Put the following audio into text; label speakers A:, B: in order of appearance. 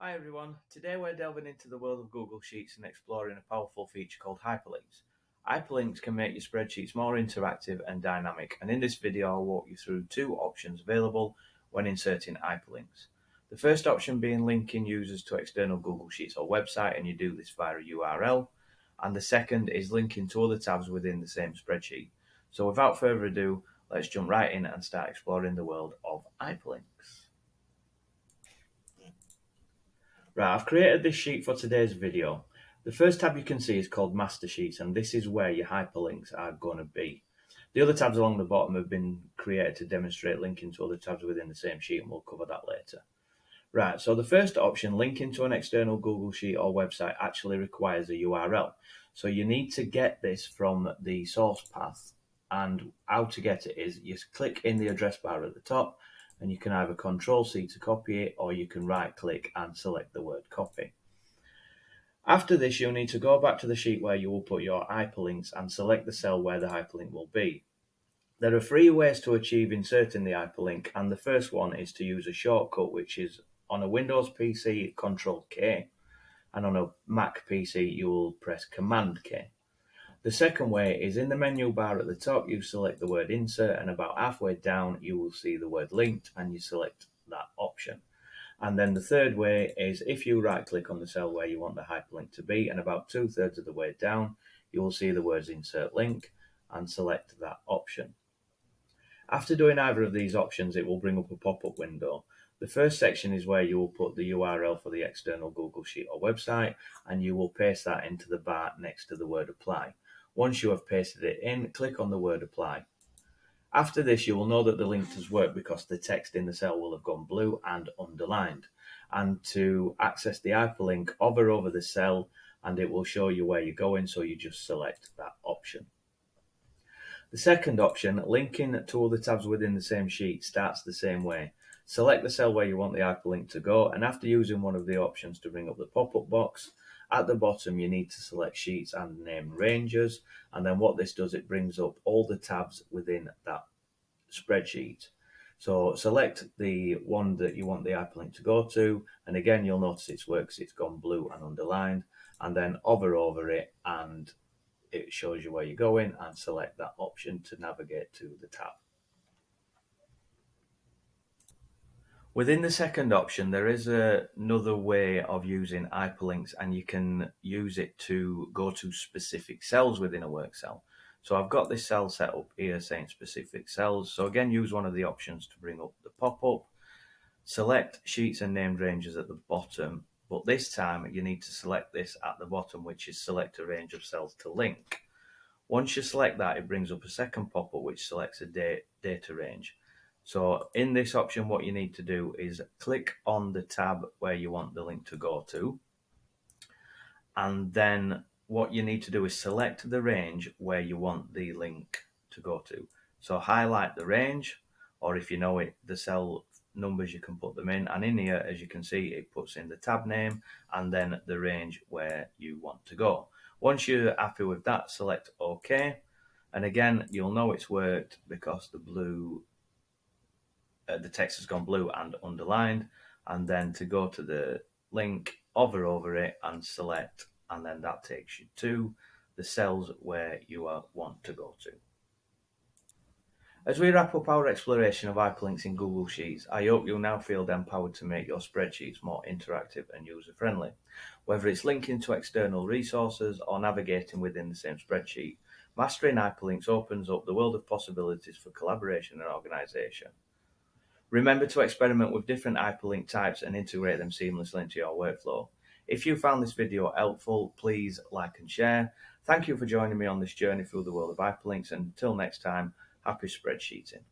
A: Hi everyone, today we're delving into the world of Google Sheets and exploring a powerful feature called Hyperlinks. Hyperlinks can make your spreadsheets more interactive and dynamic, and in this video I'll walk you through two options available when inserting hyperlinks. The first option being linking users to external Google Sheets or website, and you do this via a URL, and the second is linking to other tabs within the same spreadsheet. So without further ado, let's jump right in and start exploring the world of hyperlinks. Right, I've created this sheet for today's video. The first tab you can see is called Master Sheets, and this is where your hyperlinks are going to be. The other tabs along the bottom have been created to demonstrate linking to other tabs within the same sheet, and we'll cover that later. Right, so the first option, linking to an external Google Sheet or website, actually requires a URL. So you need to get this from the source path, and how to get it is you click in the address bar at the top, and you can either Control-C to copy it, or you can right-click and select the word copy. After this, you'll need to go back to the sheet where you will put your hyperlinks and select the cell where the hyperlink will be. There are three ways to achieve inserting the hyperlink, and the first one is to use a shortcut, which is on a Windows PC, Control-K, and on a Mac PC, you will press Command-K. The second way is in the menu bar at the top, you select the word insert, and about halfway down you will see the word linked, and you select that option. And then the third way is if you right click on the cell where you want the hyperlink to be, and about 2/3 of the way down you will see the words insert link, and select that option. After doing either of these options, it will bring up a pop-up window. The first section is where you will put the URL for the external Google Sheet or website, and you will paste that into the bar next to the word apply. Once you have pasted it in, click on the word apply. After this, you will know that the link has worked because the text in the cell will have gone blue and underlined. And to access the hyperlink, hover over the cell and it will show you where you're going, so you just select that option. The second option, linking to other tabs within the same sheet, starts the same way. Select the cell where you want the hyperlink to go, and after using one of the options to bring up the pop-up box, at the bottom you need to select Sheets and name ranges, and then what this does, it brings up all the tabs within that spreadsheet. So select the one that you want the hyperlink to go to, and again you'll notice it's works, it's gone blue and underlined, and then hover over it and it shows you where you're going, and select that option to navigate to the tab. Within the second option, there is another way of using hyperlinks, and you can use it to go to specific cells within a work cell. So I've got this cell set up here saying specific cells. So again, use one of the options to bring up the pop-up. Select Sheets and named ranges at the bottom, but this time you need to select this at the bottom, which is select a range of cells to link. Once you select that, it brings up a second pop-up which selects a data range. So in this option, what you need to do is click on the tab where you want the link to go to, and then what you need to do is select the range where you want the link to go to. So highlight the range, or if you know it, the cell numbers, you can put them in, and in here, as you can see, it puts in the tab name and then the range where you want to go. Once you're happy with that, select OK, and again you'll know it's worked because the text has gone blue and underlined. And then to go to the link, hover over it and select, and then that takes you to the cells where you want to go to. As we wrap up our exploration of hyperlinks in Google Sheets, I hope you'll now feel empowered to make your spreadsheets more interactive and user-friendly. Whether it's linking to external resources or navigating within the same spreadsheet, mastering hyperlinks opens up the world of possibilities for collaboration and organisation. Remember to experiment with different hyperlink types and integrate them seamlessly into your workflow. If you found this video helpful, please like and share. Thank you for joining me on this journey through the world of hyperlinks, and until next time, happy spreadsheeting.